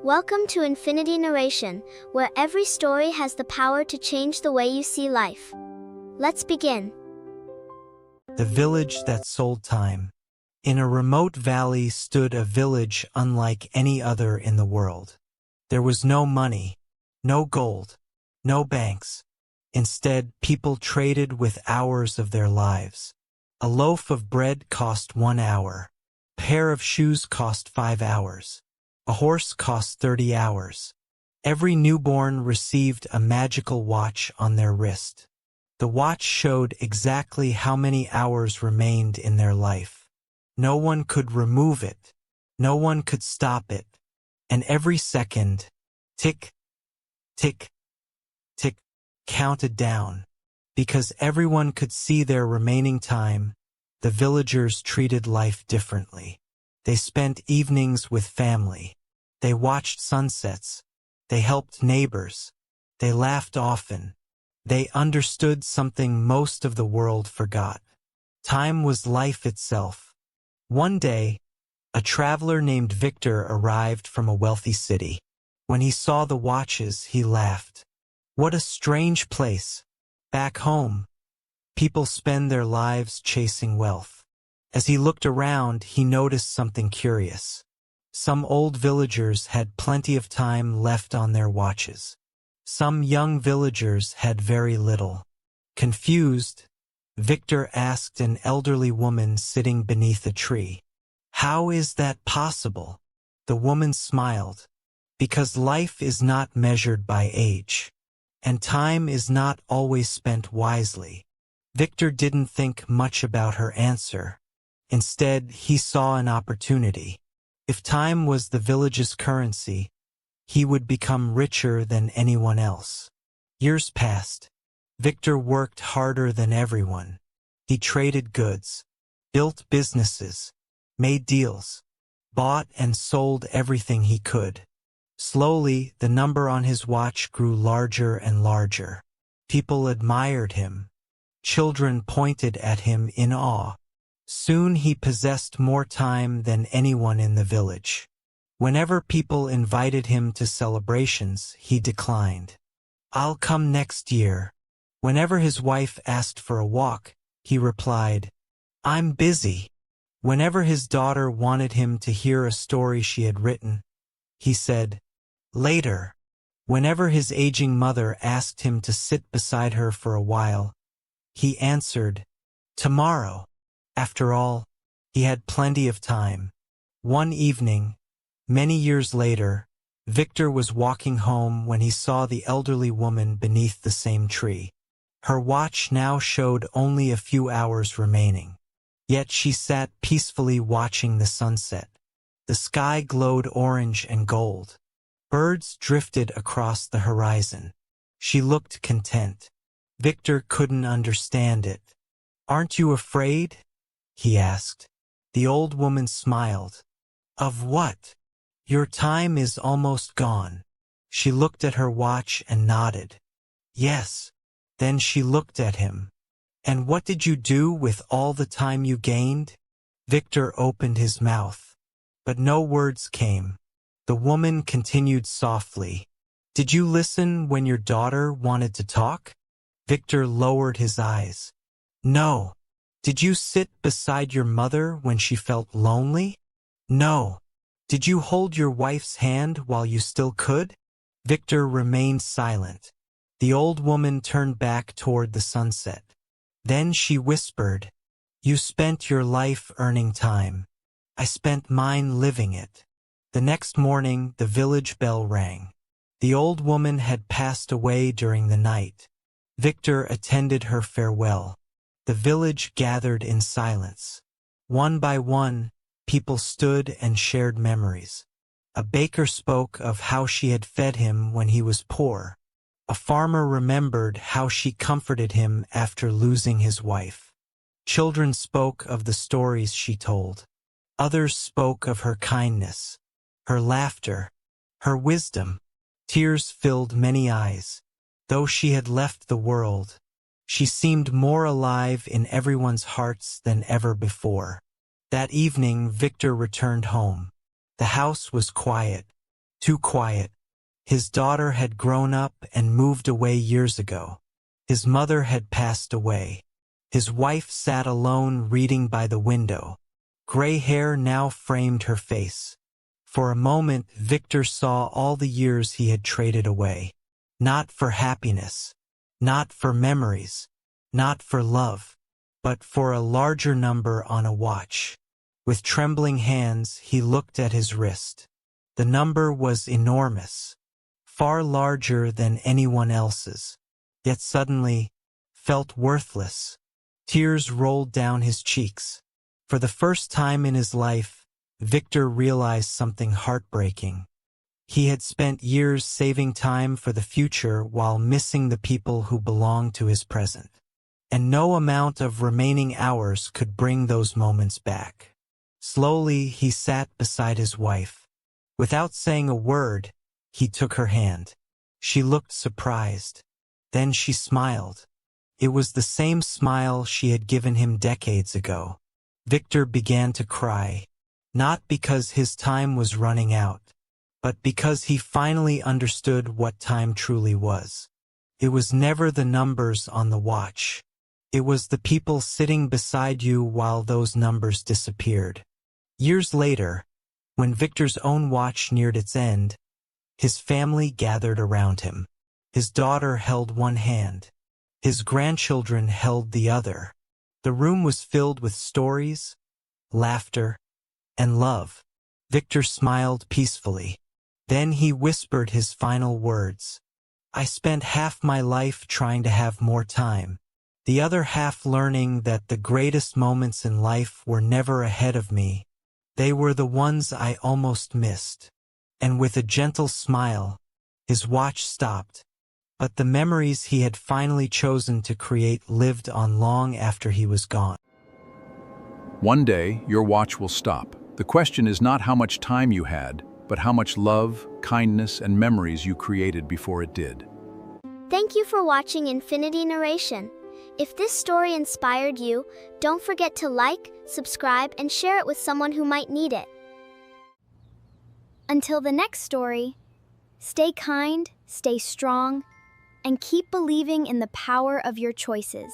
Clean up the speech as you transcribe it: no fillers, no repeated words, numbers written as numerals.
Welcome to Infinity Narration, where every story has the power to change the way you see life. Let's begin. The village that sold time. In a remote valley stood a village unlike any other in the world. There was no money, no gold, no banks. Instead, people traded with hours of their lives. A loaf of bread cost 1 hour. A pair of shoes cost 5 hours. A horse cost 30 hours. Every newborn received a magical watch on their wrist. The watch showed exactly how many hours remained in their life. No one could remove it. No one could stop it. And every second, tick, tick, tick, counted down. Because everyone could see their remaining time, the villagers treated life differently. They spent evenings with family. They watched sunsets. They helped neighbors. They laughed often. They understood something most of the world forgot. Time was life itself. One day, a traveler named Victor arrived from a wealthy city. When he saw the watches, he laughed. What a strange place. Back home, people spend their lives chasing wealth. As he looked around, he noticed something curious. Some old villagers had plenty of time left on their watches. Some young villagers had very little. Confused, Victor asked an elderly woman sitting beneath a tree, "How is that possible?" The woman smiled. "Because life is not measured by age, and time is not always spent wisely." Victor didn't think much about her answer. Instead, he saw an opportunity. If time was the village's currency, he would become richer than anyone else. Years passed. Victor worked harder than everyone. He traded goods, built businesses, made deals, bought and sold everything he could. Slowly, the number on his watch grew larger and larger. People admired him. Children pointed at him in awe. Soon he possessed more time than anyone in the village. Whenever people invited him to celebrations, he declined. "I'll come next year." Whenever his wife asked for a walk, he replied, "I'm busy." Whenever his daughter wanted him to hear a story she had written, he said, "Later." Whenever his aging mother asked him to sit beside her for a while, he answered, "Tomorrow." After all, he had plenty of time. One evening, many years later, Victor was walking home when he saw the elderly woman beneath the same tree. Her watch now showed only a few hours remaining. Yet she sat peacefully watching the sunset. The sky glowed orange and gold. Birds drifted across the horizon. She looked content. Victor couldn't understand it. "Aren't you afraid?" he asked. The old woman smiled. "Of what? Your time is almost gone." She looked at her watch and nodded. "Yes." Then she looked at him. "And what did you do with all the time you gained?" Victor opened his mouth, but no words came. The woman continued softly, "Did you listen when your daughter wanted to talk?" Victor lowered his eyes. "No." "Did you sit beside your mother when she felt lonely?" "No." "Did you hold your wife's hand while you still could?" Victor remained silent. The old woman turned back toward the sunset. Then she whispered, "You spent your life earning time. I spent mine living it." The next morning, the village bell rang. The old woman had passed away during the night. Victor attended her farewell. The village gathered in silence. One by one, people stood and shared memories. A baker spoke of how she had fed him when he was poor. A farmer remembered how she comforted him after losing his wife. Children spoke of the stories she told. Others spoke of her kindness, her laughter, her wisdom. Tears filled many eyes. Though she had left the world, she seemed more alive in everyone's hearts than ever before. That evening, Victor returned home. The house was quiet. Too quiet. His daughter had grown up and moved away years ago. His mother had passed away. His wife sat alone reading by the window. Gray hair now framed her face. For a moment, Victor saw all the years he had traded away. Not for happiness, not for memories, not for love, but for a larger number on a watch. With trembling hands, he looked at his wrist. The number was enormous, far larger than anyone else's, yet suddenly felt worthless. Tears rolled down his cheeks. For the first time in his life, Victor realized something heartbreaking. He had spent years saving time for the future while missing the people who belonged to his present. And no amount of remaining hours could bring those moments back. Slowly, he sat beside his wife. Without saying a word, he took her hand. She looked surprised. Then she smiled. It was the same smile she had given him decades ago. Victor began to cry, not because his time was running out, but because he finally understood what time truly was. It was never the numbers on the watch. It was the people sitting beside you while those numbers disappeared. Years later, when Victor's own watch neared its end, his family gathered around him. His daughter held one hand. His grandchildren held the other. The room was filled with stories, laughter, and love. Victor smiled peacefully. Then he whispered his final words. I spent half my life trying to have more time, the other half learning that the greatest moments in life were never ahead of me. They were the ones I almost missed. And with a gentle smile, his watch stopped. But the memories he had finally chosen to create lived on long after he was gone. One day, your watch will stop. The question is not how much time you had, but how much love, kindness, and memories you created before it did. Thank you for watching Infinity Narration. If this story inspired you, don't forget to like, subscribe, and share it with someone who might need it. Until the next story, stay kind, stay strong, and keep believing in the power of your choices.